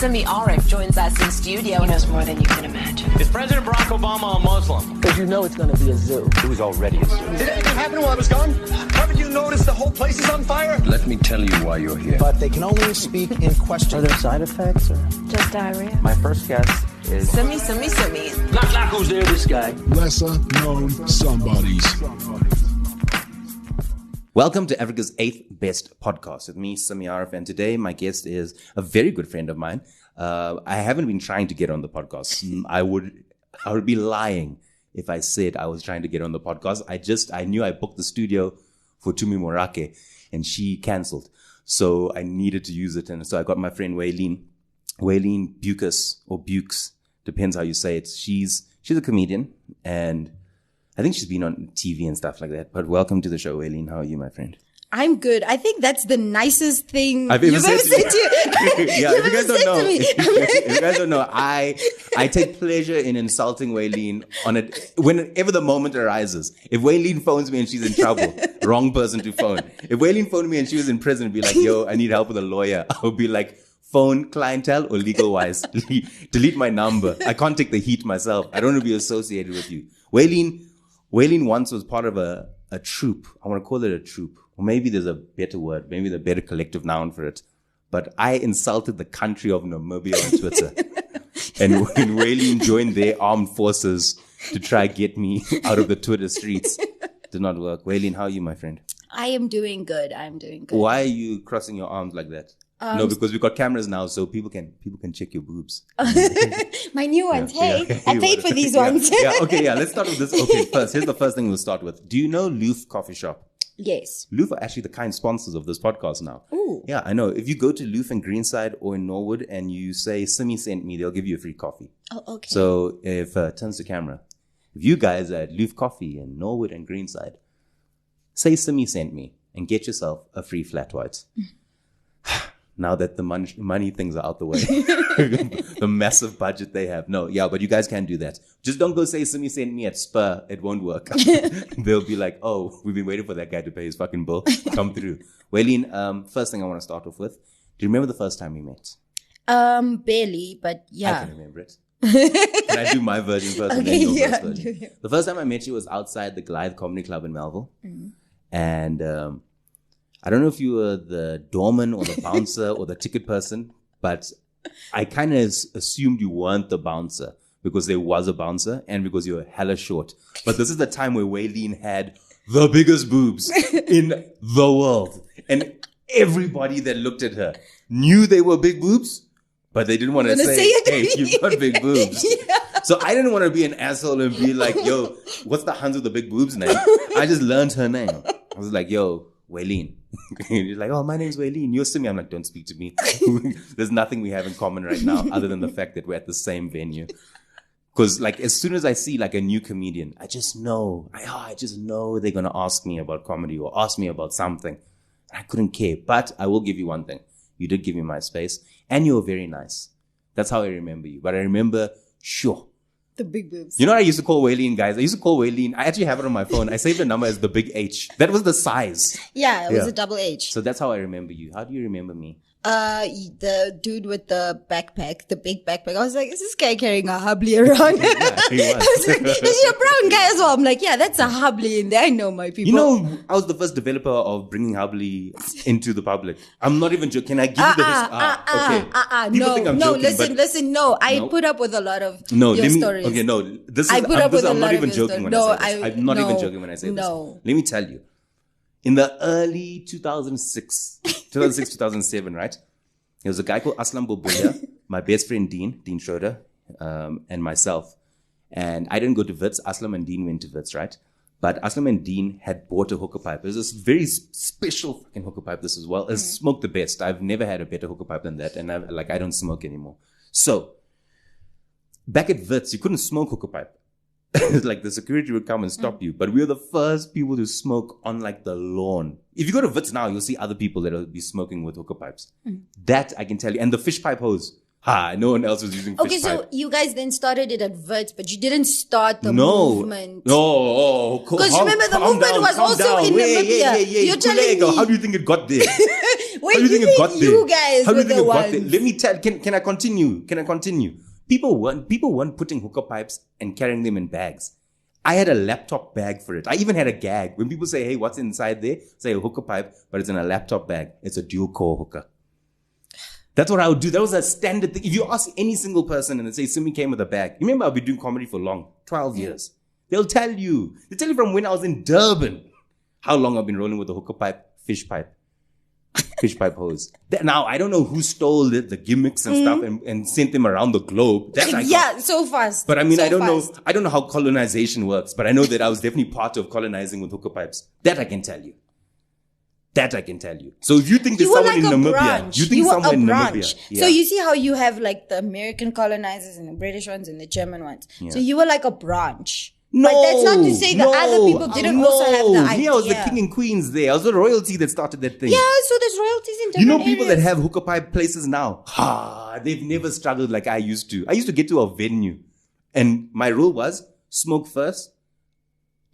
Simi Arif joins us in studio. He knows more than you can imagine. Is President Barack Obama a Muslim? Because you know it's going to be a zoo. It was already a zoo. Did anything happen while I was gone? Haven't you noticed the whole place is on fire? Let me tell you why you're here. But they can only speak in question. Are there side effects? Or? Just diarrhea. My first guess is... Simi. Knock, who's there, this guy? Lesser Known Somebodies. Welcome to Africa's 8th best podcast with me, Simi Arif, and today my guest is a very good friend of mine. I haven't been trying to get on the podcast. I would be lying if I said I was trying to get on the podcast. I knew I booked the studio for Tumi Morake and she cancelled. So I needed to use it. And so I got my friend Waylene Beukes or Beukes, depends how you say it. She's a comedian and I think she's been on TV and stuff like that. But welcome to the show, Waylene. How are you, my friend? I'm good. I think that's the nicest thing I've ever you've ever said to you. Yeah, if you guys don't know, I take pleasure in insulting Waylene on it whenever the moment arises. If Waylene phones me and she's in trouble, wrong person to phone. If Waylene phoned me and she was in prison and be like, yo, I need help with a lawyer, I would be like, phone clientele or legal wise, delete my number. I can't take the heat myself. I don't want to be associated with you. Waylene once was part of a troupe. I want to call it a troupe. Or maybe there's a better word. Maybe there's a better collective noun for it. But I insulted the country of Namibia on Twitter. And when Waylene joined their armed forces to try get me out of the Twitter streets, did not work. Waylene, how are you, my friend? I am doing good. Why are you crossing your arms like that? No, because we've got cameras now, so people can check your boobs. My new ones. Yeah, hey, I paid for these ones. Let's start with this. Okay, first, here's the first thing we'll start with. Do you know Loof Coffee Shop? Yes. Loof are actually the kind sponsors of this podcast now. Ooh. Yeah, I know. If you go to Loof in Greenside or in Norwood and you say, Simi sent me, they'll give you a free coffee. Oh, okay. So if, turns to camera, if you guys are at Loof Coffee in Norwood and Greenside, say Simi sent me and get yourself a free flat white. Now that the money things are out the way, the massive budget they have. No, yeah, but you guys can do that. Just don't go say Simi sent me at Spur. It won't work. They'll be like, oh, we've been waiting for that guy to pay his fucking bill. Come through. Waylene, first thing I want to start off with. Do you remember the first time we met? Barely, but yeah. I can remember it. Can I do my version first and then your first version? Yeah. The first time I met you was outside the Glythe Comedy Club in Melville. Mm-hmm. And I don't know if you were the doorman or the bouncer or the ticket person, but I kind of assumed you weren't the bouncer because there was a bouncer and because you were hella short. But this is the time where Waylene had the biggest boobs in the world. And everybody that looked at her knew they were big boobs, but they didn't want to say, hey, you've got big boobs. Yeah. So I didn't want to be an asshole and be like, yo, what's the Hans with the big boobs name? I just learned her name. I was like, yo, Waylene. He's like, oh, my name's Waylene. You're Simi. I'm like, don't speak to me. There's nothing we have in common right now other than the fact that we're at the same venue. Because like as soon as I see like a new comedian, I just know they're going to ask me about comedy or ask me about something. I couldn't care. But I will give you one thing. You did give me my space and you were very nice. That's how I remember you. But I remember, sure. The big boobs. You know what I used to call Waylene, guys? I used to call Waylene. I actually have it on my phone. I saved the number as the big H. That was the size. Yeah, it was a double H. So that's how I remember you. How do you remember me? The dude with the backpack, the big backpack. I was like, is this guy carrying a hubbly around? Yeah, he was. I was like, is he a brown guy as well? I'm like, yeah, that's a hubbly in there. I know my people. You know, I was the first developer of bringing hubbly into the public. I'm not even joking. Can I give you the history? Okay. No, listen. No, I put up with a lot of your stories. Okay, no. I'm not even joking when I say this. I'm not even joking when I say this. Let me tell you. In the early 2006, 2007, right? There was a guy called Aslam Bobuya, my best friend Dean Schroeder, and myself. And I didn't go to Wits. Aslam and Dean went to Wits, right? But Aslam and Dean had bought a hookah pipe. It was this very special fucking hookah pipe, this as well. It smoked the best. I've never had a better hookah pipe than that. And I don't smoke anymore. So, back at Wits, you couldn't smoke hookah pipe. Like the security would come and stop you. But we were the first people to smoke on like the lawn. If you go to Wits now, you'll see other people that will be smoking with hookah pipes. That I can tell you. And the fish pipe hose. No one else was using fish pipe. Okay, so you guys then started it at Wits, but you didn't start the movement. No. Because remember, the movement was also in Namibia. You're telling me. How do you think it got there? Wait, How do you think it got there? you guys How do were you think the it got there? ones? Let me tell. Can I continue? Can I continue? People weren't putting hookah pipes and carrying them in bags. I had a laptop bag for it. I even had a gag. When people say, "Hey, what's inside there?" Say a hookah pipe, but it's in a laptop bag. It's a dual core hookah. That's what I would do. That was a standard thing. If you ask any single person and they say, Simi came with a bag. You remember I've been doing comedy for long, 12 years. They'll tell you. They tell you from when I was in Durban how long I've been rolling with a hookah pipe, fish pipe hose. Now, I don't know who stole the gimmicks and stuff and sent them around the globe. That I got. So fast. But I mean, so I don't fast. know. I don't know how colonization works, but I know that I was definitely part of colonizing with hookah pipes. That I can tell you. So if you think there's You were someone like in a Namibia, branch. you think You were someone a in branch. Namibia. Yeah. So you see how you have like the American colonizers and the British ones and the German ones. So you were like a branch. No, but that's not to say that other people didn't also have the idea. Me, I was the king and queens there. I was the royalty that started that thing. Yeah, so there's royalties in different You know people areas. that have hookah pipe places now? They've never struggled like I used to. I used to get to a venue and my rule was smoke first,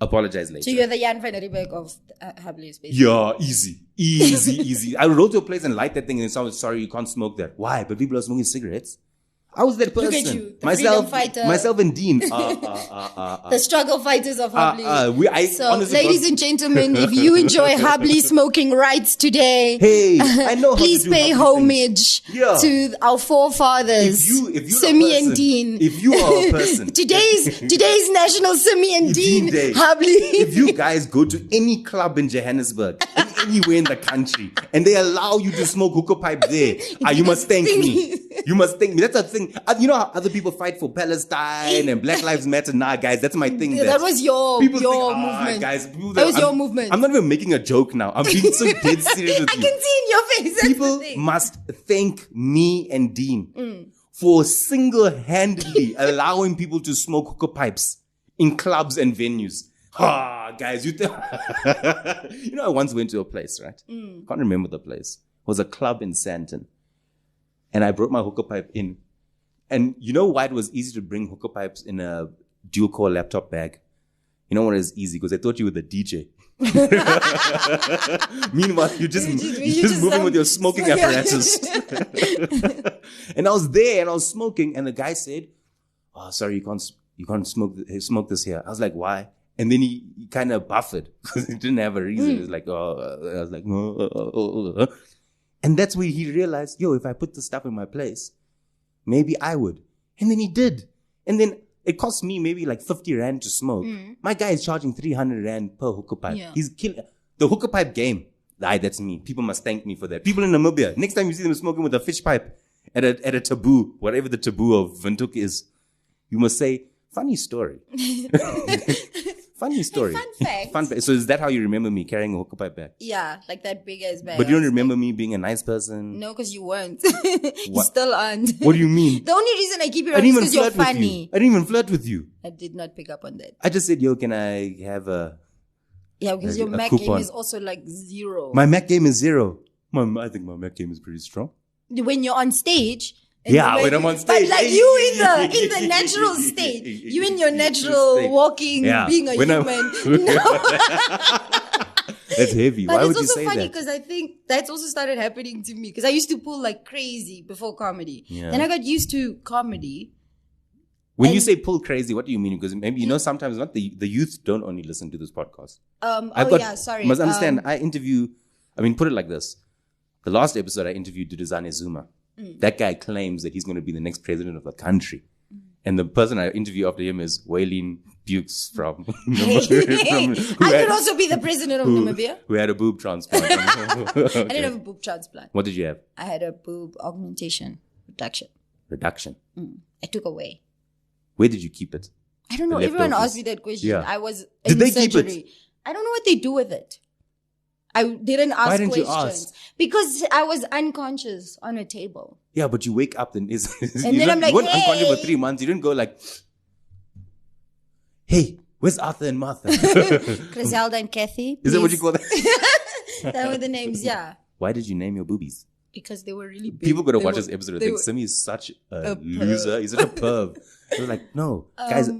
apologize later. So you're the Jan van Riebeeck of Habli's basically. Yeah, easy. I would roll to a place and light that thing and someone, sorry, you can't smoke that. Why? But people are smoking cigarettes. I was that person. Look at you, the freedom fighter. Myself and Dean. The struggle fighters of Habli. So, honestly, ladies and gentlemen, if you enjoy Habli smoking rights today, hey, I know how please to do pay Habli homage things. to our forefathers, If you're Simi a person, and Dean. If you are a person, today's National Simi and Dean Day. Habli. If you guys go to any club in Johannesburg, anywhere in the country, and they allow you to smoke hookah pipe there, you must thank me. You must thank me. That's a thing. You know how other people fight for Palestine and Black Lives Matter? Nah, guys, that's my thing. That was your movement. Guys, that was your movement. I'm not even making a joke now. I'm being so dead serious with I you. can see in your face. That's People the thing. must thank me and Dean for single-handedly allowing people to smoke hookah pipes in clubs and venues. Guys, you know, I once went to a place, right? Can't remember the place. It was a club in Sandton. And I brought my hookah pipe in. And you know why it was easy to bring hookah pipes in a dual-core laptop bag? You know what is easy? Because I thought you were the DJ. Meanwhile, you're just moving with your smoking apparatus. And I was there and I was smoking and the guy said, "Oh, sorry, you can't smoke this here." I was like, "Why?" And then he kind of buffered because he didn't have a reason. He was like, I was like, "Oh." And that's where he realized, if I put the stuff in my place, maybe I would. And then he did. And then it cost me maybe like 50 Rand to smoke. My guy is charging 300 Rand per hookah pipe. Yeah. He's killing the hookah pipe game. That's me. People must thank me for that. People in Namibia, next time you see them smoking with a fish pipe at a taboo, whatever the taboo of Windhoek is, you must say, funny story. Funny story. Hey, fun fact. So is that how you remember me carrying a hookah pipe bag? Yeah, like that big ass bag. But you don't remember me being a nice person? No, because you weren't. You still aren't. What do you mean? The only reason I keep you I around didn't is even because you're flirt with you. funny. I didn't even flirt with you. I did not pick up on that. I just said, can I have a... Yeah, because your a Mac coupon. game is also like 0. My Mac game is 0. I think my Mac game is pretty strong. When you're on stage. Yeah, when I'm on stage. But like you in the natural state. You in your natural walking, being a human. That's heavy. But Why would you it's also say funny that? because I think that's also started happening to me. Because I used to pull like crazy before comedy. Yeah. Then I got used to comedy. When you say pull crazy, what do you mean? Because maybe, sometimes not the youth don't only listen to this podcast. Sorry. You must understand, put it like this. The last episode I interviewed Duduzane Zuma. That guy claims that he's going to be the next president of the country. And the person I interview after him is Waylene Beukes from I could also be the president of Namibia. who had a boob transplant. I didn't have a boob transplant. What did you have? I had a boob augmentation reduction. Reduction. I took away. Where did you keep it? I don't know. The Everyone leftovers. asked me that question. Yeah. I was Did in they keep surgery. it? I don't know what they do with it. I didn't ask Why didn't you questions. ask? Because I was unconscious on a table. Yeah, but you wake up and And then I'm like, you weren't unconscious for hey. 3 months. You didn't go like, hey, where's Arthur and Martha? Griselda and Kathy. Is that what you please. call that? That were the names, yeah. Why did you name your boobies? Because they were really big. People gotta They watch were- this episode and they think were- Simi is such a perv. loser. He's such a perv. They're like, no, guys.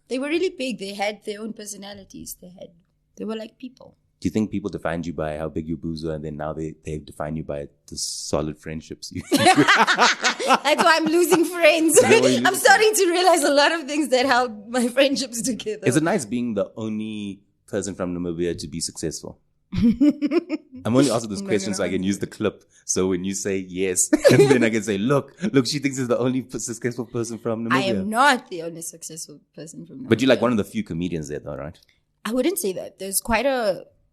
They were really big. They had their own personalities. They were like people. Do you think people defined you by how big your boobs were, and then now they define you by the solid friendships? That's why I'm losing friends. I'm starting to realize a lot of things that held my friendships together. Is it nice being the only person from Namibia to be successful? I'm only asking this question so I can use the clip. So when you say yes, and then I can say, look, she thinks he's the only successful person from Namibia. I am not the only successful person from Namibia. But you're like one of the few comedians there though, right? I wouldn't say that. There's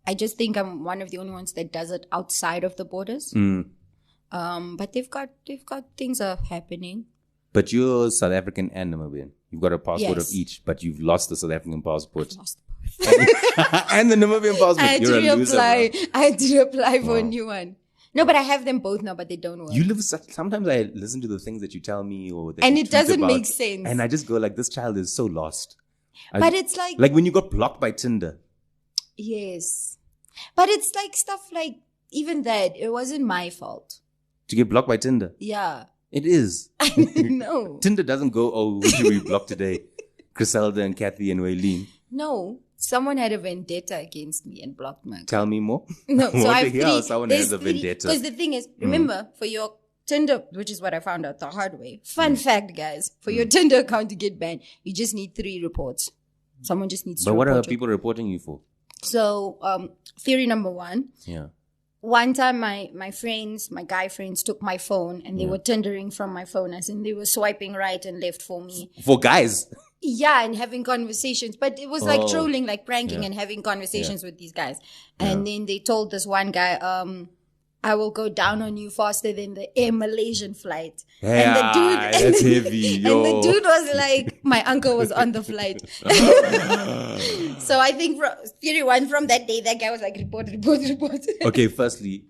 I just think I'm one of the only ones that does it outside of the borders. But they've got things are happening. But you're South African and Namibian. You've got a passport Yes. of each, but you've lost the South African passport. I've lost And the Namibian passport. I had You're to a loser, reapply. bro. I had to reapply for a new one. No, but I have them both now, but they don't work. Sometimes I listen to the things that you tell me or that And you it tweet doesn't about, make sense. And I just go like, this child is so lost. But it's like when you got blocked by Tinder. yes. But it's like stuff like even that, it wasn't my fault. To get blocked by Tinder. Yeah. It is. I know. Tinder doesn't go, oh, who should we block today? Griselda and Kathy and Waylene. No. Someone had a vendetta against me and blocked my account. Tell me more. No, so I have the hell someone has a three. vendetta. Because the thing is, remember, for your Tinder, which is what I found out the hard way. Fun fact, guys. For your Tinder account to get banned, you just need 3 reports. Someone just needs to But what are report it. people reporting you for? So, theory number 1. Yeah. One time my guy friends took my phone and they were Tindering from my phone, as in they were swiping right and left for me. For guys. Yeah, and having conversations. But it was like Oh. trolling, like pranking and having conversations with these guys. And then they told this one guy, I will go down on you faster than the Air Malaysian flight. Yeah, that's heavy. And Yo. the dude was like, my uncle was on the flight. So I think theory 1, from that day, that guy was like, report. Okay, firstly,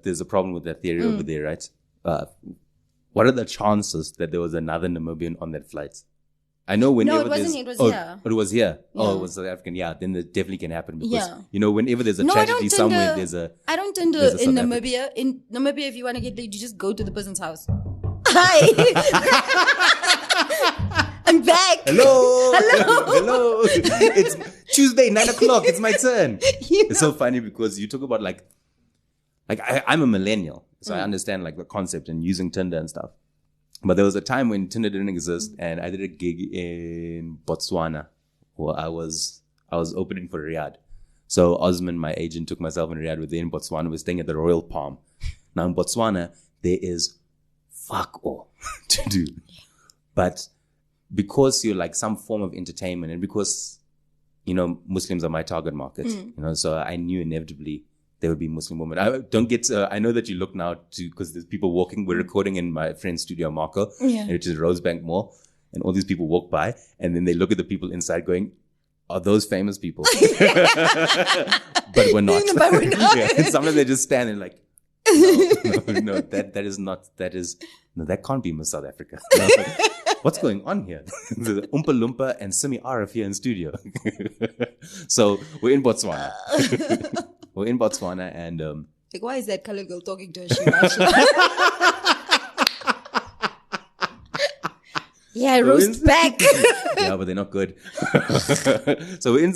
there's a problem with that theory over there, right? What are the chances that there was another Namibian on that flight? I know whenever it wasn't. It was here. Oh, it was here. Yeah. Oh, it was South African. Yeah, then it definitely can happen because, Yeah. whenever there's a No, I tragedy don't somewhere, Tinder. I don't Tinder there's a in South Namibia. In Namibia, if you want to get laid, you just go to the person's house. Hi. I'm back. Hello. It's Tuesday, 9:00. It's my turn. It's so funny because you talk about like I'm a millennial, so I understand like the concept and using Tinder and stuff. But there was a time when Tinder didn't exist, and I did a gig in Botswana where I was opening for Riyadh. So Osman, my agent, took myself and Riyadh. We're there in Botswana. We're staying at the Royal Palm. Now in Botswana, there is fuck all to do. But because you're like some form of entertainment, and because, Muslims are my target market, so I knew inevitably there would be Muslim women. I know that you look now because there's people walking. We're recording in my friend's studio, Marco, which is Rosebank Mall. And all these people walk by and then they look at the people inside going, are those famous people? But we're not. But we're not. And sometimes they just stand and like, no, that can't be Miss South Africa. And I was like, what's going on here? The Oompa Loompa and Simi Arif here in studio. So we're in Botswana. We're in Botswana and like, why is that colored girl talking to a Shirasha? Yeah, roast back. Yeah, but they're not good. So we're in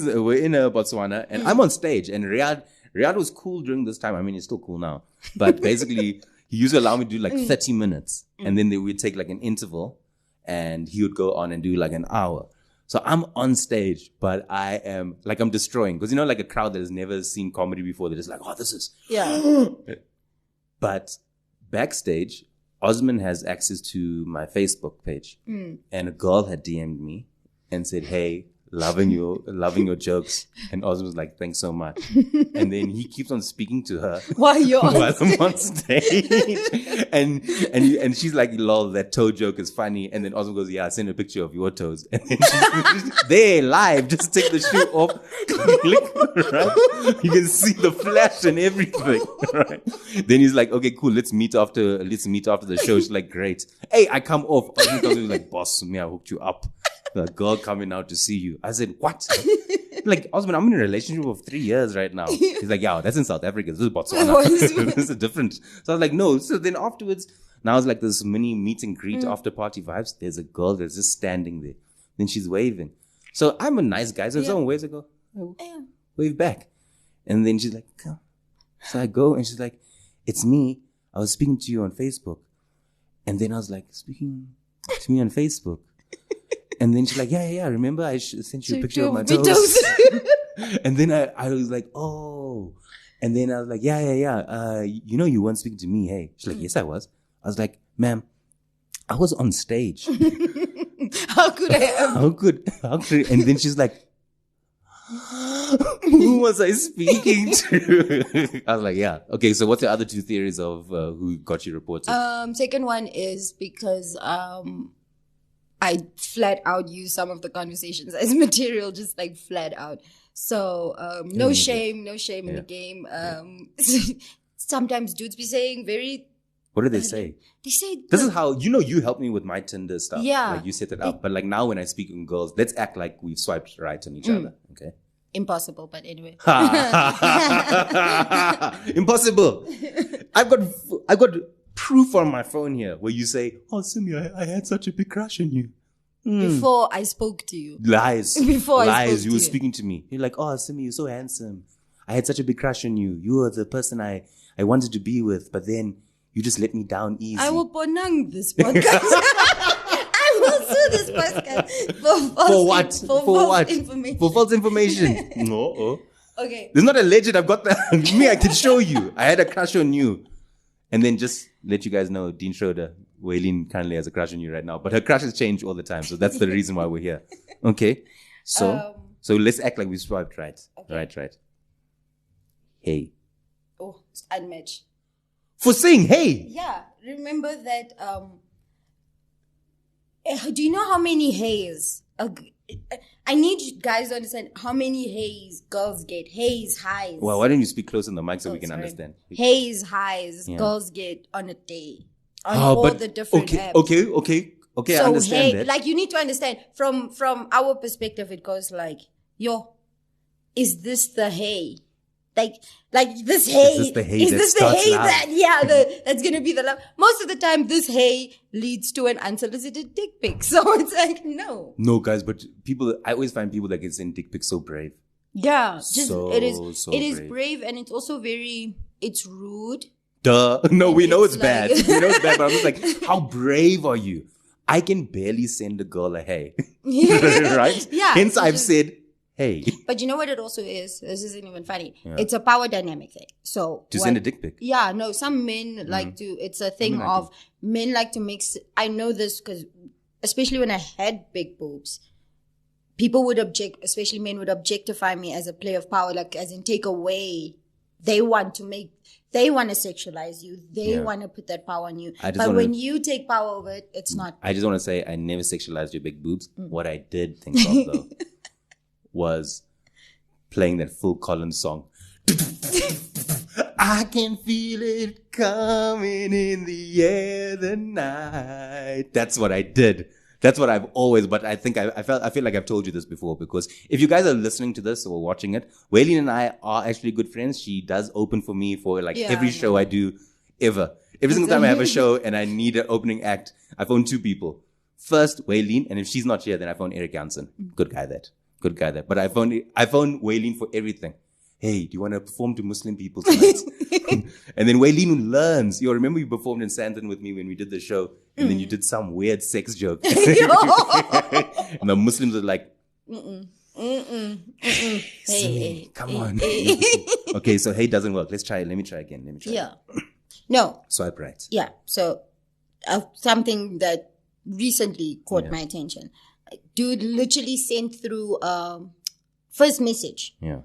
Botswana and I'm on stage and Riyadh was cool during this time. I mean, he's still cool now. But basically, he used to allow me to do like 30 minutes. And then we'd take like an interval and he would go on and do like an hour. So I'm on stage, but I'm destroying. Because like a crowd that has never seen comedy before, they're just like, oh, this is. Yeah. But backstage, Osman has access to my Facebook page. And a girl had DM'd me and said, hey, loving your jokes. And Osman was like, thanks so much. And then he keeps on speaking to her while I'm on stage. and she's like, lol, that toe joke is funny. And then Osman goes, yeah, send a picture of your toes. And then she's there live, just take the shoe off. Right? You can see the flash and everything. Right? Then he's like, okay, cool, let's meet after the show. She's like, great. Hey, I come off. Osman comes in, he's like, boss, me, I hooked you up. The girl coming out to see you. I said, what? Like, Osman, I'm in a relationship of 3 years right now. He's like, yeah, that's in South Africa. This is Botswana. This is different. So I was like, no. So then afterwards, now it's like this mini meet and greet after party vibes. There's a girl that's just standing there. Then she's waving. So I'm a nice guy. So if someone waves, I go, wave back. And then she's like, come. So I go and she's like, it's me. I was speaking to you on Facebook. And then I was like, speaking to me on Facebook. And then she's like, yeah. Remember I sent you a picture of my toes. And then I was like, oh. And then I was like, yeah. You know you weren't speaking to me, hey. She's like, yes, I was. I was like, ma'am, I was on stage. How could I have? How could? And then she's like, who was I speaking to? I was like, yeah. Okay, so what's the other two theories of who got you reported? Second one is because I flat out use some of the conversations as material, just like flat out. So no shame in the game. Sometimes dudes be saying very. What do they say? They say this is how you helped me with my Tinder stuff. Yeah, like you set it up. But like now when I speak with girls, let's act like we've swiped right on each other. Okay. Impossible, but anyway. Impossible. I've got proof on my phone here where you say, "Oh, Simi, I had such a big crush on you." Before I spoke to you. Lies. Before I spoke you to were you. speaking to me. You're like, "Oh, Simi, you're so handsome. I had such a big crush on you. You were the person I wanted to be with, but then you just let me down easy." I will bonang this podcast. I will sue this podcast For what? For false information. For false information. No. Okay. There's not a legend. I've got that. Me, I can show you. I had a crush on you. And then just let you guys know, Dean Schroeder, Waylene currently has a crush on you right now. But her crushes change all the time. So that's the reason why we're here. Okay. So let's act like we swiped right. Okay. Right. Hey. Oh, it's unmatched. For saying hey. Yeah. Remember that, do you know how many hays? I need you guys to understand how many hays girls get. Hays, highs. Well, why don't you speak close in the mic so we can understand? Hays, highs, girls get on a day. On all the different apps. Okay, so I understand that. Like you need to understand from our perspective, it goes like, is this the hay? Like this hay. Is this the hay that's gonna be the love? Most of the time, this hay leads to an unsolicited dick pic. So it's like, no. No, guys, but I always find people that get sent dick pics so brave. Yeah, it is brave. brave, and it's also it's rude. Duh. No, we know it's like, bad. We know it's bad, but I'm just like, how brave are you? I can barely send a girl a hey. Right? Yeah. Hence I've said, hey. But you know what it also is? This isn't even funny. Yeah. It's a power dynamic thing. So send a dick pic. Yeah, no, some men like to, it's a thing of men like to mix. I know this because especially when I had big boobs, people would especially men would objectify me as a play of power, like as in take away. They want to sexualize you. They want to put that power on you. But when you take power over it, it's not. I just want to say I never sexualized your big boobs. What I did think of though was playing that Phil Collins song. I can feel it coming in the air the night. That's what I did. That's what I've always, but I think I feel like I've told you this before, because if you guys are listening to this or watching it, Waylene and I are actually good friends. She does open for me for every show I do ever. Every single time I have a show and I need an opening act, I phone two people. First, Waylene, and if she's not here, then I phone Eric Jansen. Good guy that. But I phone Waylene for everything. Hey, do you want to perform to Muslim people tonight? And then Waylene learns. You remember you performed in Sandton with me when we did the show, and then you did some weird sex joke. And the Muslims are like, hey, come on. Okay, so hey doesn't work. Let's try it. Let me try again. No. Swipe right. Yeah. So something that recently caught my attention. Dude literally sent through first message. Yeah.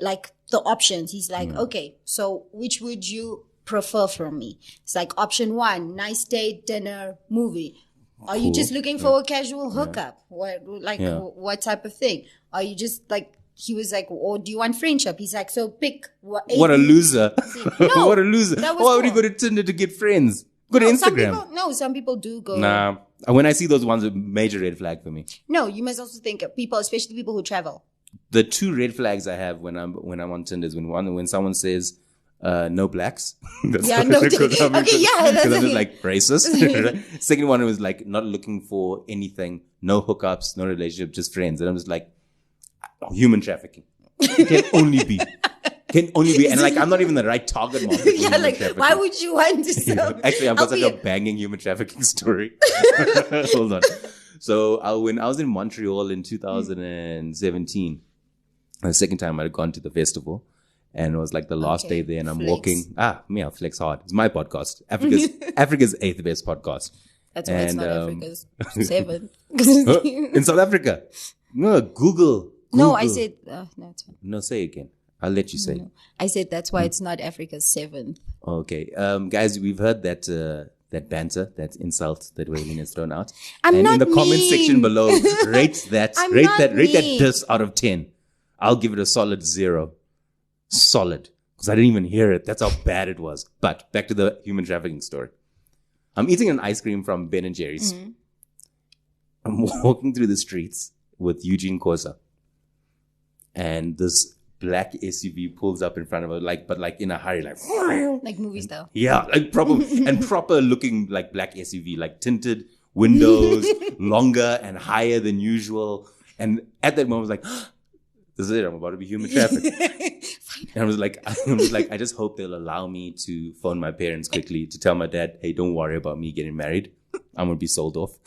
Like the options. He's like, okay, so which would you prefer from me? It's like option 1, nice date, dinner, movie. Are you just looking for a casual hookup? What type of thing? Are you just like, he was like, or do you want friendship? He's like, so pick. What a loser. No, what a loser. Why would you go to Tinder to get friends? Go to Instagram. Some people do go. Nah. When I see those ones, a major red flag for me. No, you must also think of people, especially people who travel. The two red flags I have when I'm on Tinder is when someone says no blacks. That's no. Okay, yeah, that's because I'm just like racist. Second one was like not looking for anything, no hookups, no relationship, just friends, and I'm just like human trafficking. It can only be. Can only be, and like, I'm not even the right target market. For Yeah, human like, trafficking. why would you want to sell? Actually, I've got such a Albeit- banging human trafficking story. Hold on. So when I was in Montreal in 2017, the second time I had gone to the festival, and it was like the last day there, and I'm flex. walking. I'll flex hard. It's my podcast. Africa's 8th best podcast. That's why it's not Africa's 7th. In South Africa. No, Google. No, I said, no, it's fine. No, say again. I'll let you say. No. I said that's why it's not Africa's 7th. Okay. Guys, we've heard that that banter, that insult that Waylene has thrown out. I'm and not in the comment mean. section below, rate that I'm rate not that mean. diss out of 10. I'll give it a solid 0. Solid. Because I didn't even hear it. That's how bad it was. But back to the human trafficking story. I'm eating an ice cream from Ben & Jerry's. Mm-hmm. I'm walking through the streets with Eugene Kosa. And this black SUV pulls up in front of her, but in a hurry, Like movie style. yeah, like proper looking like black SUV, like tinted windows, longer and higher than usual. And at that moment, I was like, this is it. I'm about to be human trafficked. And I was like, I just hope they'll allow me to phone my parents quickly to tell my dad, hey, don't worry about me getting married. I'm going to be sold off.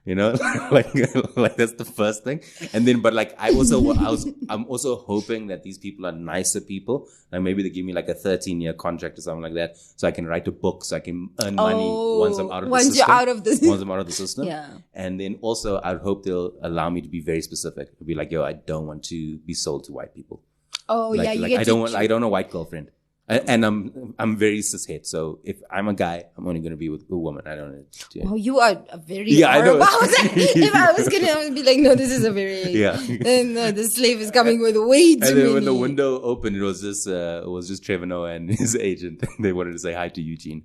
You know, like that's the first thing. And then, but like, I'm also hoping that these people are nicer people. Like maybe they give me like a 13-year contract or something like that. So I can write a book, so I can earn money once I'm out of the system. You're out of the Once I'm out of the system. Yeah. And then also I'd hope they'll allow me to be very specific. It'll be like, yo, I don't want to be sold to white people. Oh, Like, yeah. You like get I don't want a white girlfriend. And I'm very cishet. So if I'm a guy, I'm only going to be with a woman. I don't know. Oh, you are a very Yeah, I know. horrible. If I was going to be like, no, this is a very, Yeah. no, the slave is coming with way too And then many. when the window opened, it was just Trevor Noah and his agent. They wanted to say hi to Eugene.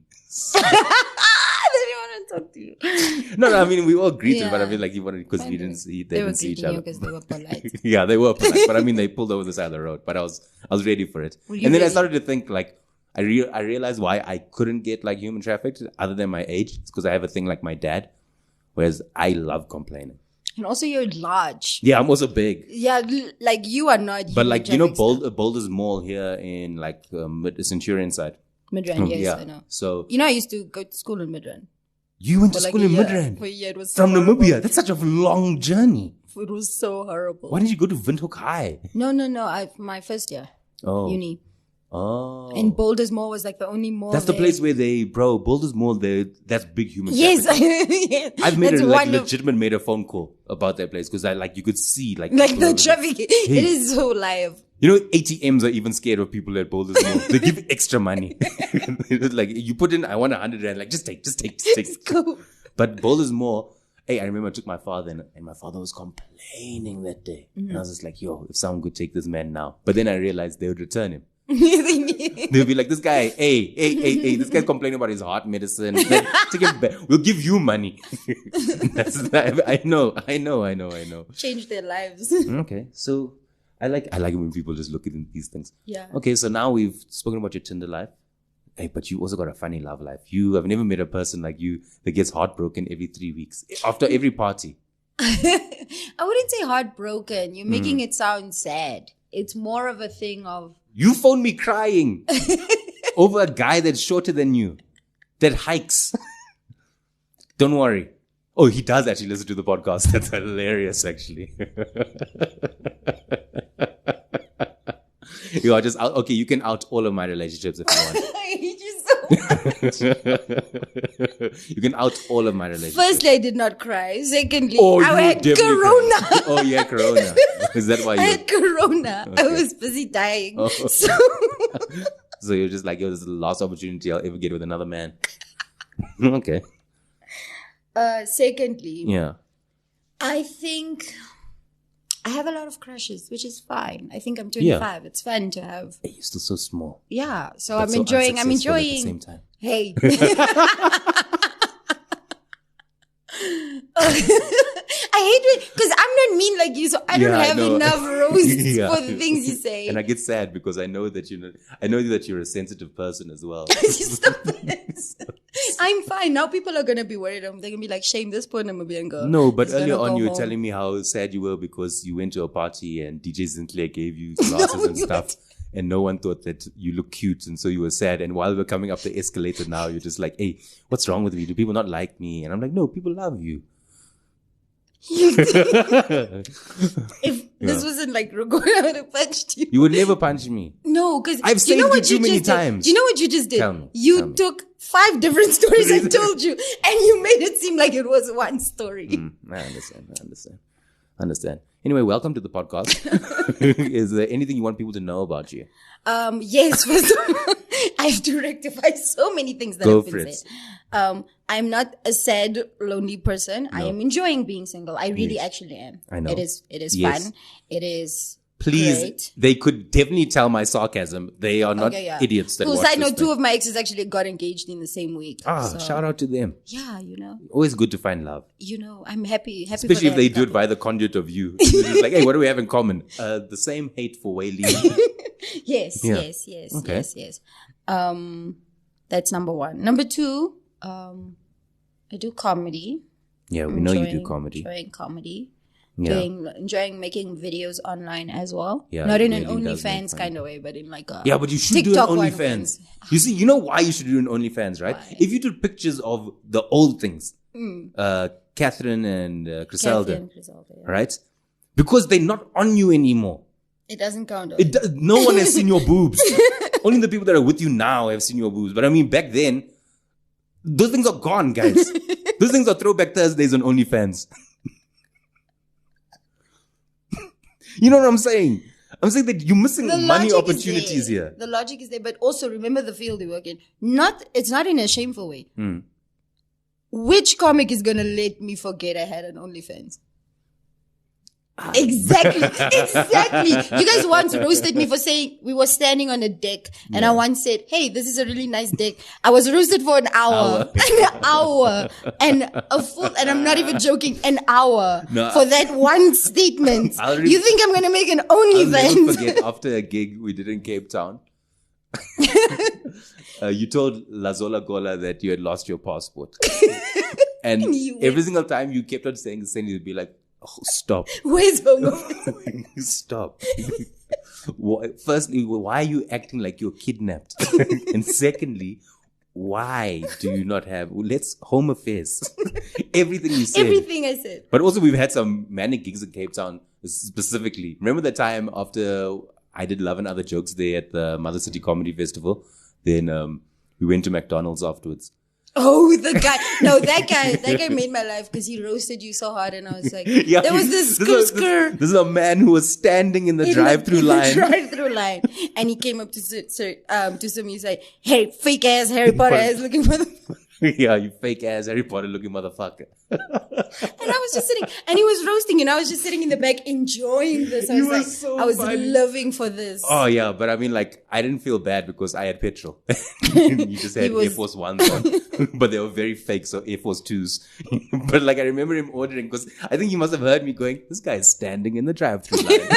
They didn't want to talk to you. No, I mean, we all greeted, but I Yeah. mean, like, he wanted, because they They didn't were see each greeting you other. because they were polite. Yeah, they were polite, but I mean, they pulled over the side of the road, but I was ready for it. Were you And then I ready? started to think, like, I realized why I couldn't get like human trafficked other than my age. It's because I have a thing like my dad, whereas I love complaining. And also you're large. Yeah, I'm also big. Yeah, like you are not. But like, you know, traffic Boulder's Mall here in like Centurion side. Midrand, yes, yeah. I know. So You know, I used to go to school in Midrand. you went to For like school a in year. Midrand For a year, it was so from horrible. Namibia. That's such a long journey. It was so horrible. Why didn't you go to Windhoek High? No. My first year, Oh, uni. Oh, And Boulders Mall was like the only mall. that's the there. place where Boulder's Mall. That's big human Yes, trafficking. yes. I've made That's legitimate made a phone call about that place because you could see like like people the over there. traffic. It is so live. You know, ATMs are even scared of people at Boulder's Mall. They give extra money. Like you put in, I want 100 rand. Like just take. Go. But Boulder's Mall. Hey, I remember I took my father and my father was complaining that day. Mm-hmm. And I was just like, yo, if someone could take this man now. But then I realized they would return him. They They'll be like, this guy, hey, this guy's complaining about his heart medicine. Like, take him back. We'll give you money. I know. Change their lives. Okay, so I like it when people just look at these things. Yeah. Okay, so now we've spoken about your Tinder life. Hey, but you also got a funny love life. You have never met a person like you that gets heartbroken every 3 weeks after every party. I wouldn't say heartbroken. You're Hmm. making it sound sad. It's more of a thing of You phoned me crying over a guy that's shorter than you, that hikes. Don't worry. Oh, he does actually listen to the podcast. That's hilarious, actually. You are just out. Okay, you can out all of my relationships if you want. I hate you so much. You can out all of my relationships. Firstly, I did not cry. Secondly, Oh, I you had definitely corona. cried. Oh, yeah, corona. Is that why I you? had corona. I Okay. was busy dying. Oh. So So you're just like, yo, this is the last opportunity I'll ever get with another man. Okay. secondly, Yeah. I think I have a lot of crushes, which is fine. I think I'm 25. It's fun to have. Hey, you're still so small. Yeah. So But I'm so enjoying. I'm unsuccessful enjoying. at the same time. Hey. I hate it because I'm not mean like you, so I don't Yeah, I have know. enough roasts Yeah. for the things you say. And I get sad because I know that you're a sensitive person as well. Stop it. I'm fine. Now people are going to be worried. They're going to be like, shame this poor Namibian girl. No, but She's earlier gonna on go you were home. telling me how sad you were because you went to a party and DJ Sinclair gave you glasses and stuff. And no one thought that you look cute. And so you were sad. And while we're coming up the escalator now, you're just like, hey, what's wrong with me? Do people not like me? And I'm like, no, people love you. If this wasn't like Rogo, I would have punched you. You would never punch me. No, because I've saved you too many times. Do you know what you just did? Tell me. You took 5 different stories I told you, and you made it seem like it was one story. I understand. Anyway, welcome to the podcast. Is there anything you want people to know about you? Yes, first of all, I have to rectify so many things that Go have for been it. said. I'm not a sad, lonely person. I am enjoying being single. I really actually am. I know. It is Yes. fun. It is Please, great. they could definitely tell my sarcasm. They are not Okay, yeah. idiots that Cool watch side this note, 2 thing. of my exes actually got engaged in the same week. So, Shout out to them. yeah, Always good to find love. I'm happy. Especially for if they that do it couple. via the conduit of you. It's like, hey, what do we have in common? The same hate for Waylene. Yes, Yeah. yes. Okay. Yes. That's number 1. Number 2, I do comedy. Yeah, we know you do comedy. Enjoying comedy. Yeah. Enjoying making videos online as well. Yeah, Not in an Waylene does make OnlyFans fun. kind of way, but in like a Yeah, but you should TikTok do an one. OnlyFans. You see, you know why you should do an OnlyFans, right? Why? If you do pictures of the old things, Catherine and Griselda, Catherine Griselda, yeah. right? Because they're not on you anymore. It doesn't count. No one has seen your boobs. Only the people that are with you now have seen your boobs. But I mean, back then, those things are gone, guys. Those things are throwback Thursdays on OnlyFans. You know what I'm saying? I'm saying that you're missing money logic is opportunities there. here. The logic is there, but also remember the field you work in. It's not in a shameful way. Which comic is gonna let me forget I had an OnlyFans? Exactly. You guys once roasted me for saying we were standing on a deck, and I once said, "Hey, this is a really nice deck." I was roasted for an hour, and a full, and I'm not even joking, an hour for that one statement. You think I'm gonna make an I'll never OnlyFans? forget after a gig we did in Cape Town. You told Lazola Gola that you had lost your passport. And every single time you kept on saying this thing, you'd be like, oh, stop. Where's home? Stop. Firstly, why are you acting like you're kidnapped? And secondly, why do you not have, let's home affairs. Everything you said. Everything I said. But also we've had some manic gigs in Cape Town specifically. Remember the time after I did Love and Other Jokes there at the Mother City Comedy Festival? Then we went to McDonald's afterwards. Oh, that guy made my life because he roasted you so hard, and I was like, Yeah, there was this skr. This is a man who was standing in the drive-through line. Drive-through line, and he came up to some. He's like, "Hey, fake ass Harry Potter ass looking motherfucker." Yeah, you fake ass Harry Potter looking motherfucker. And I was just sitting, and he was roasting, and I was just sitting in the back enjoying this. I was funny. living for this. Oh yeah, but I mean, like, I didn't feel bad because I had petrol. You just had Air Force Ones on, but they were very fake, so Air Force 2s. But like, I remember him ordering because I think he must have heard me going, "This guy is standing in the drive-through line."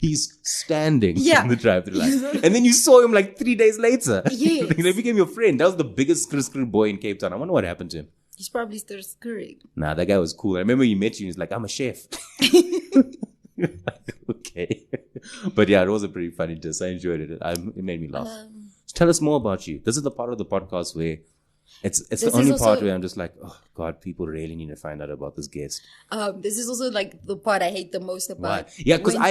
He's standing in the drive-through line. And then you saw him like 3 days later. Yes. He became your friend. That was the biggest skr boy in Cape Town. I wonder what happened to him. He's probably still screwing. Nah, that guy was cool. I remember he met you and he's like, "I'm a chef." Okay. But yeah, it was a pretty funny diss. I enjoyed it. It made me laugh. Tell us more about you. This is the part of the podcast where it's the only part where I'm just like, oh God, people really need to find out about this guest. This is also like the part I hate the most about. Why? Yeah, because when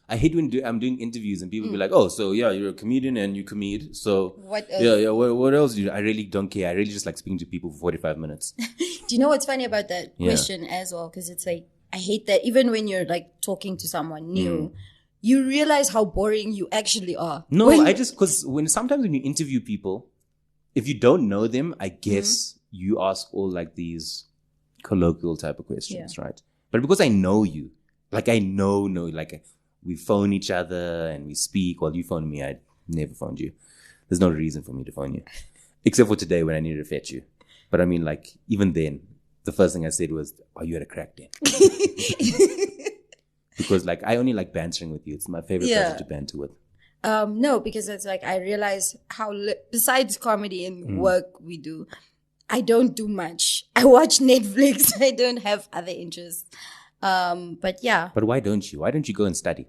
I hate when I'm doing interviews and people be like, "Oh, so yeah, you're a comedian and you comedian. So what else? Yeah. What else do you do?" I really don't care. I really just like speaking to people for 45 minutes. Do you know what's funny about that question as well? Because it's like, I hate that even when you're like talking to someone new, you realize how boring you actually are. No, because sometimes when you interview people, if you don't know them, I guess you ask all like these colloquial type of questions, right? But because I know you, like I know, like we phone each other and we speak. While you phone me, I never phoned you. There's no reason for me to phone you. Except for today when I needed to fetch you. But I mean, like, even then, the first thing I said was, "Are you at a crack den?" Because like, I only like bantering with you. It's my favorite person to banter with. No, because it's like I realize how besides comedy and work we do, I don't do much. I watch Netflix. I don't have other interests. But yeah. But why don't you? Why don't you go and study?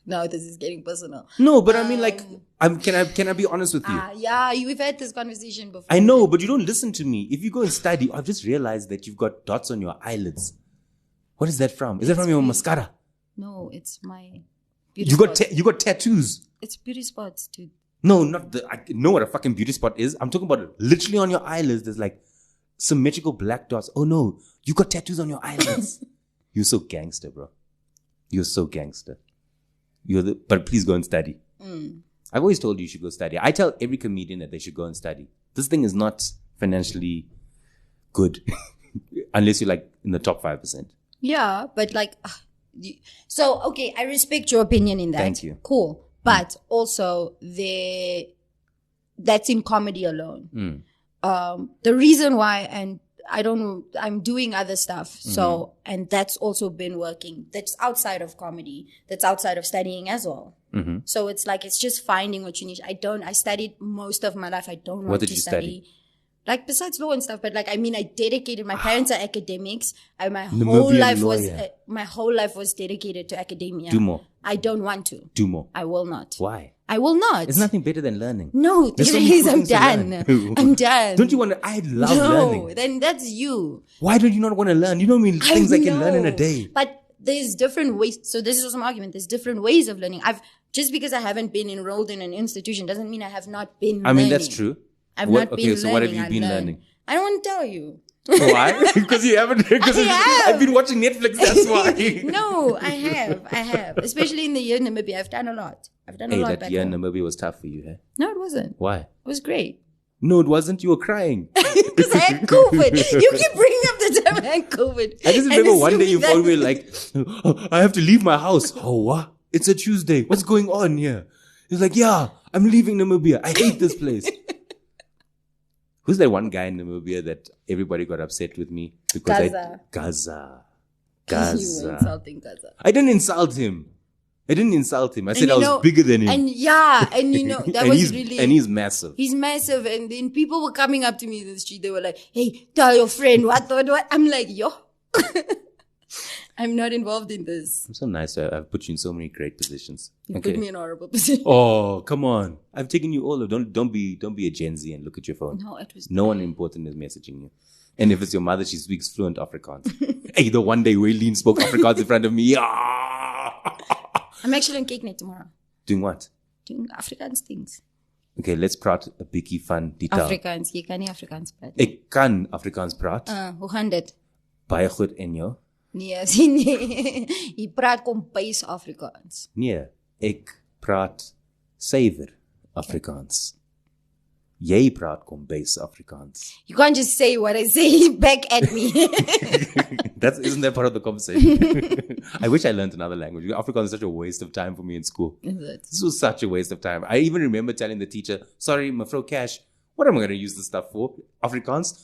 No, this is getting personal. No, but I mean, like, can I be honest with you? Yeah, we've had this conversation before. I know, but you don't listen to me. If you go and study, I've just realized that you've got dots on your eyelids. What is that from? Is that from your mascara? No, it's my beauty You spots. got you got tattoos. It's beauty spots, dude. No, not the. I know what a fucking beauty spot is. I'm talking about it. Literally on your eyelids. There's like symmetrical black dots. Oh no, you got tattoos on your eyelids. You're so gangster, bro. You're so gangster. But please go and study. I've always told you should go study. I tell every comedian that they should go and study. This thing is not financially good unless you're like in the top 5%. Yeah, but like, so okay, I respect your opinion in that. Thank you. Cool, but also that's in comedy alone. The reason why, and I don't know, I'm doing other stuff. So, and that's also been working. That's outside of comedy. That's outside of studying as well. So it's like, it's just finding what you need. I studied most of my life. I don't want What did to you study. Like besides law and stuff, but like, I mean, I dedicated, my parents are academics. My Namibian whole life was dedicated to academia. Do more. I don't want to. Do more. I will not. Why? I will not. There's nothing better than learning. No, There's so please, many I'm things to done. learn. I'm done. Don't you want to? I love learning. No, then that's you. Why don't you not want to learn? You know how many things I can learn in a day. But there's different ways. So this is also my argument. There's different ways of learning. Just because I haven't been enrolled in an institution doesn't mean I have not been learning. I mean, that's true. I've not been learning. Okay, so what have you been learning? I don't want to tell you. Why? Because you haven't. Because I've been watching Netflix. That's why. No, I have. Especially in the year in Namibia, I've done a lot. That year in Namibia was tough for you, eh? No, it wasn't. Why? It was great. No, it wasn't. You were crying. Because I had COVID. You keep bringing up the time I had COVID. I just remember one day you called me like, oh, I have to leave my house. Oh, what? It's a Tuesday. What's going on here? He's like, yeah, I'm leaving Namibia. I hate this place. Who's that one guy in Namibia that everybody got upset with me? Because Gaza. You were insulting Gaza. I didn't insult him. I said I was bigger than him. And that was really... And he's massive. He's massive. And then people were coming up to me in the street. They were like, hey, tell your friend what. I'm like, yo. I'm not involved in this. I'm so nice. I've put you in so many great positions. You put me in a horrible position. Oh, come on. I've taken you all. Don't be a Gen Z and look at your phone. No, it was... No one important is messaging you. And if it's your mother, she speaks fluent Afrikaans. Hey, the one day Waylene spoke Afrikaans in front of me. I'm actually on Cakenet tomorrow. Doing what? Doing Afrikaans things. Okay, let's praat 'n bietjie van die taal. Afrikaans. Jy kan nie Afrikaans praat. Ek kan Afrikaans praat. Hoe gaan dit? Baie goed en jou? Nee, sien nie. Jy praat kombuis Afrikaans. Nee, ek praat suiwer Afrikaans. Jy praat kombuis Afrikaans. You can't just say what I say back at me. Isn't that part of the conversation? I wish I learned another language. Afrikaans is such a waste of time for me in school. Is it? This was such a waste of time. I even remember telling the teacher, sorry, mevrou Cash, what am I going to use this stuff for? Afrikaans?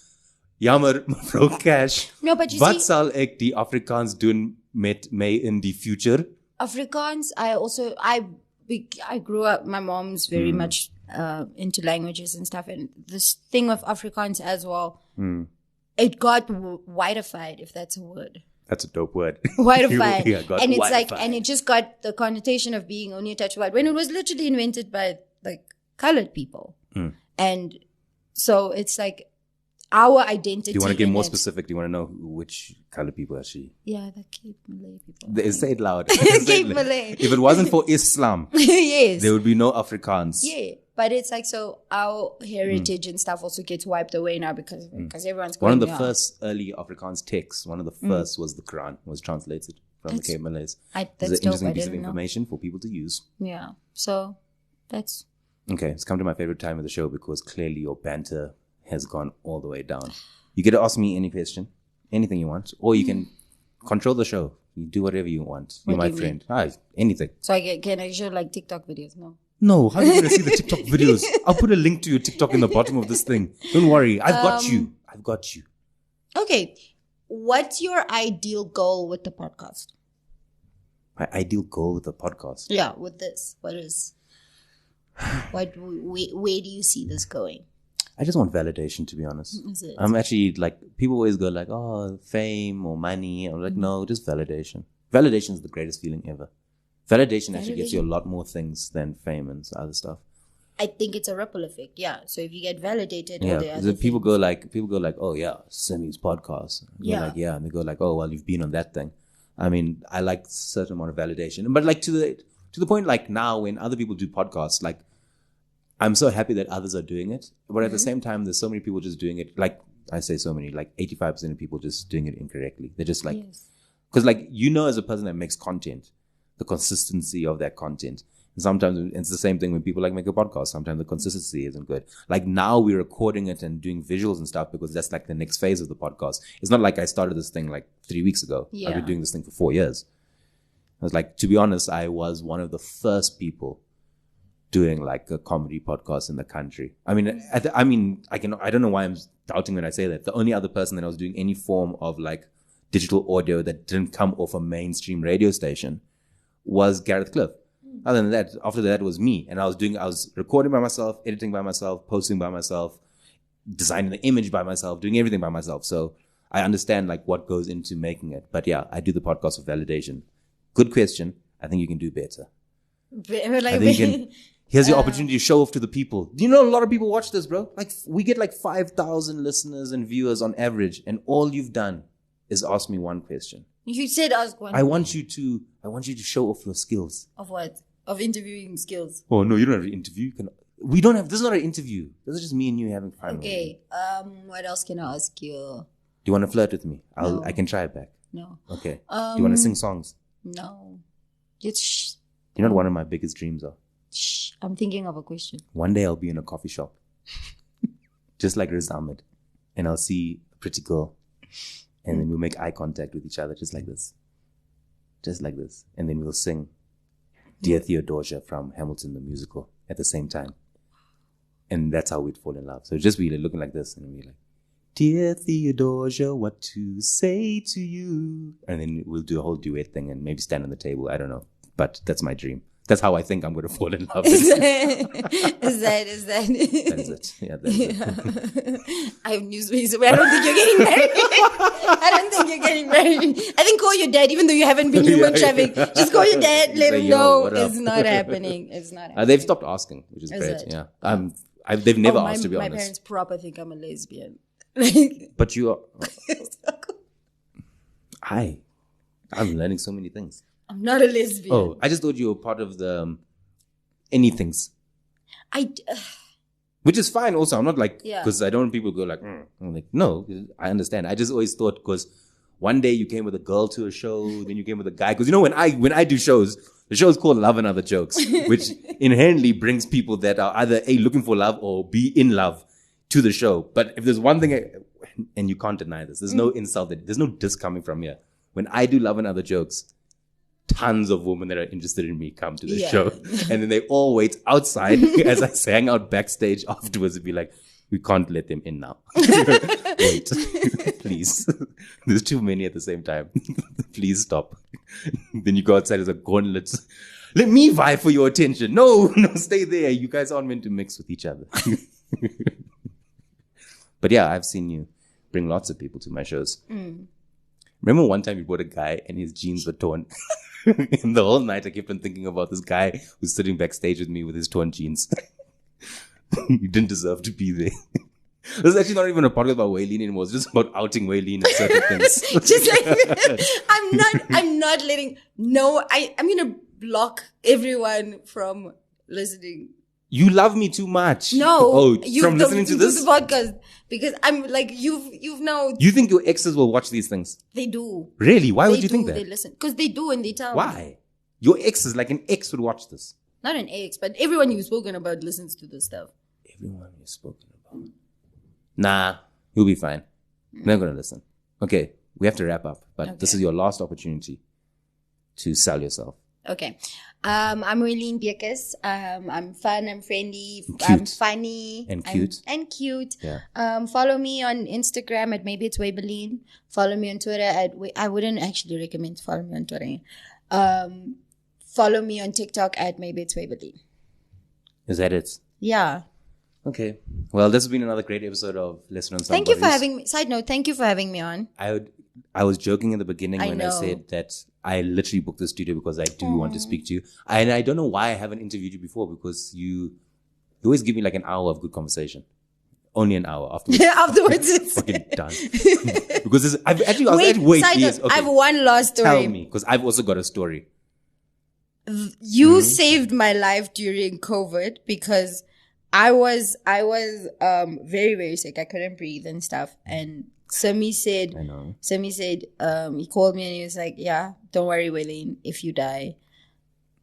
Jammer, mevrou Cash. No, but you Wat see... sal ek die Afrikaans doen met my in die future? Afrikaans, I grew up, my mom's very much into languages and stuff. And this thing with Afrikaans as well, it got whiteified, if that's a word. That's a dope word. Whiteified. And it's like, and it just got the connotation of being only a touch white when it was literally invented by like colored people. And so it's like our identity. Do you want to get more specific? Do you want to know which colored people are she? Yeah, the Cape Malay people. Say it loud. Cape Malay. If it wasn't for Islam, yes, there would be no Afrikaans. Yeah. But it's like, so our heritage and stuff also gets wiped away now because everyone's one going of the first early Afrikaans texts, one of the first was the Quran, was translated from the Cape Malays. It's an interesting piece of information for people to use. Yeah. So that's... Okay, it's come to my favorite time of the show because clearly your banter has gone all the way down. You get to ask me any question, anything you want, or you can control the show. You do whatever you want. You're my friend. Anything. So can I show like TikTok videos? No, how are you going to see the TikTok videos? I'll put a link to your TikTok in the bottom of this thing. Don't worry. I've got you. Okay. What's your ideal goal with the podcast? My ideal goal with the podcast? Yeah, with this. What is? Where do you see this going? I just want validation, to be honest. Is it? I'm actually like, people always go like, oh, fame or money. I'm like, no, just validation. Validation is the greatest feeling ever. Validation actually gets you a lot more things than fame and other stuff. I think it's a ripple effect. Yeah. So if you get validated, yeah, people go like, oh yeah, Simi's podcast. Yeah. Like, yeah, and they go like, oh well, you've been on that thing. I mean, I like a certain amount of validation, but like to the point, like now when other people do podcasts, like I'm so happy that others are doing it, but at the same time, there's so many people just doing it. Like I say, so many, like 85% of people just doing it incorrectly. They're just like, because like as a person that makes content, the consistency of that content. And sometimes it's the same thing when people like make a podcast. Sometimes the consistency isn't good. Like now we're recording it and doing visuals and stuff because that's like the next phase of the podcast. It's not like I started this thing like 3 weeks ago. Yeah. I've been doing this thing for 4 years. I was like, to be honest, I was one of the first people doing like a comedy podcast in the country. I mean, I don't know why I'm doubting when I say that. The only other person that I was doing any form of like digital audio that didn't come off a mainstream radio station was Gareth Cliff. Other than that, after that was me. And I was recording by myself, editing by myself, posting by myself, designing the image by myself, doing everything by myself. So I understand like what goes into making it. But yeah, I do the podcast for validation. Good question. I think you can do better. Here's your opportunity to show off to the people. Do you know a lot of people watch this, bro? Like we get like 5,000 listeners and viewers on average. And all you've done is ask me one question. You said ask one. I want you to show off your skills. Of what? Of interviewing skills. Oh no, you don't have to interview. This is not an interview. This is just me and you having fun. Okay. What else can I ask you? Do you want to flirt with me? I can try it back. No. Okay. Do you want to sing songs? No. Just you know what one of my biggest dreams are? Shh. I'm thinking of a question. One day I'll be in a coffee shop. Just like Riz Ahmed. And I'll see a pretty girl. And then we'll make eye contact with each other just like this. Just like this. And then we'll sing Dear Theodosia from Hamilton the musical at the same time. And that's how we'd fall in love. So just be looking like this and be like, Dear Theodosia, what to say to you? And then we'll do a whole duet thing and maybe stand on the table. I don't know. But that's my dream. That's how I think I'm going to fall in love. Is that? That is it. Yeah, that's it. I have news for you. So I don't think you're getting married. I don't think you're getting married. I think call your dad, even though you haven't been human traffic. Just call your dad, let him know it's not happening. It's not happening. They've stopped asking, which is great. It? Yeah. They've never asked, to be honest. My parents proper think I'm a lesbian. But you are... I'm learning so many things. I'm not a lesbian. Oh, I just thought you were part of the anythings. Which is fine also. I'm not like, because I don't want people to go like, I'm like, no, I understand. I just always thought because one day you came with a girl to a show, then you came with a guy. Because you know, when I do shows, the show is called Love and Other Jokes, which inherently brings people that are either A, looking for love or B, in love to the show. But if there's one thing, and you can't deny this, there's no insult, there's no diss coming from here. When I do Love and Other Jokes, tons of women that are interested in me come to the show. And then they all wait outside as I hang out backstage afterwards and be like, we can't let them in now. Wait, please. There's too many at the same time. Please stop. Then you go outside as a gauntlet. Let me vie for your attention. No, stay there. You guys aren't meant to mix with each other. But yeah, I've seen you bring lots of people to my shows. Remember one time you brought a guy and his jeans were torn? And the whole night I kept on thinking about this guy who's sitting backstage with me with his torn jeans. You didn't deserve to be there. This is actually not even a podcast about Waylene anymore. It's just about outing Waylene and certain things. Just like, I'm not letting, I'm going to block everyone from listening. You love me too much. No. From listening to this podcast. Because I'm like, you've now. You think your exes will watch these things? They do. Really? Why would you think that? They listen. Because they do and they tell. Why? Your exes, like an ex would watch this. Not an ex, but everyone you've spoken about listens to this stuff. Everyone you've spoken about. Nah, you'll be fine. They're not going to listen. Okay, we have to wrap up. But this is your last opportunity to sell yourself. Okay. I'm Waylene Beukes. I'm fun, I'm friendly, cute. I'm funny. And cute. And cute. Yeah. Follow me on Instagram at maybe it's Waylene. Follow me on Twitter at, I wouldn't actually recommend to follow me on Twitter. Follow me on TikTok at maybe it's Waylene. Is that it? Yeah. Okay. Well, this has been another great episode of Lesser Known Somebodyis. Thank you for having me. Side note, thank you for having me on. I was joking in the beginning I when know. I said that I literally booked the studio because I do want to speak to you. And I don't know why I haven't interviewed you before, because you always give me like an hour of good conversation. Only an hour. Afterwards, it's fucking done. Because I have one last story. Tell me, because I've also got a story. You saved my life during COVID because I was very, very sick. I couldn't breathe and stuff. And Simi said, he called me and he was like, yeah, don't worry, Waylene, if you die,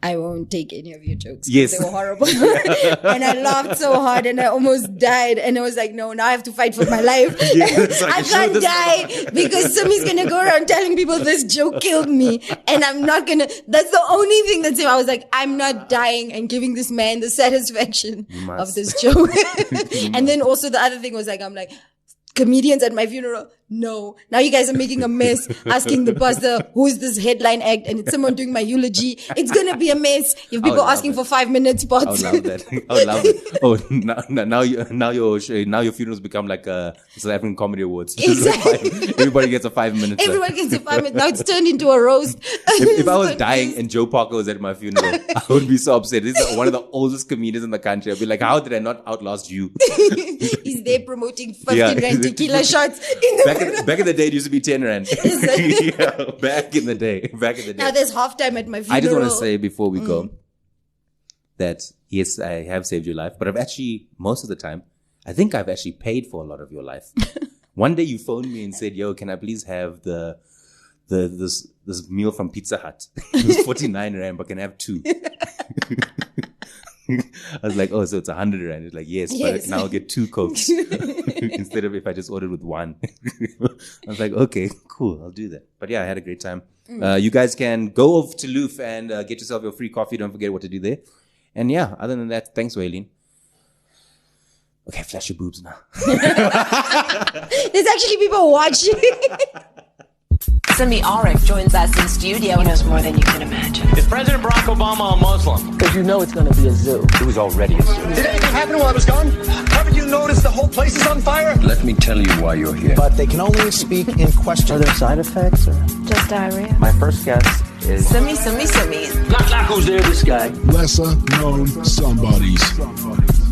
I won't take any of your jokes. Yes. They were horrible. And I laughed so hard and I almost died. And I was like, no, now I have to fight for my life. I can't die because Simi's going to go around telling people this joke killed me. And I'm not going to, that's the only thing that's him. I was like, I'm not dying and giving this man the satisfaction of this joke. And then also the other thing was like, I'm like, comedians at my funeral, no. Now you guys are making a mess, asking the pastor, who's this headline act? And it's someone doing my eulogy. It's going to be a mess. You have people asking for 5-minute spots. I would love that. I would love it. Oh, now your funerals become like South African Comedy Awards. Exactly. Everybody gets a 5 minutes. Everyone gets a 5 minutes. Now it's turned into a roast. If I was dying and Joe Parker was at my funeral, I would be so upset. This is one of the oldest comedians in the country. I'd be like, how did I not outlast you? He's there promoting 15 rand tequila shots. Back in the day, it used to be 10 rand. Yeah, back in the day. Now there's halftime at my funeral. I just want to say before we go that yes, I have saved your life, but I've actually, most of the time, I think I've actually paid for a lot of your life. One day you phoned me and said, yo, can I please have this meal from Pizza Hut? It was 49 rand, but can I have 2? I was like, oh, so it's 100 rand. It's like, yes, but now I'll get 2 Cokes instead of if I just ordered with 1. I was like, okay, cool, I'll do that. But yeah, I had a great time. You guys can go over to Loof and get yourself your free coffee. Don't forget what to do there. And yeah, other than that, thanks, Waylene. Okay, flash your boobs now. There's actually people watching. Simi Arif joins us in studio. He knows more than you can imagine. Is President Barack Obama a Muslim? Because you know it's going to be a zoo. It was already a zoo. Did anything happen while I was gone? Haven't you noticed the whole place is on fire? Let me tell you why you're here. But they can only speak in question. Are there side effects? Or? Just diarrhea. My first guess is... Simi. Like who's there, this guy? Lesser Known Somebodyis.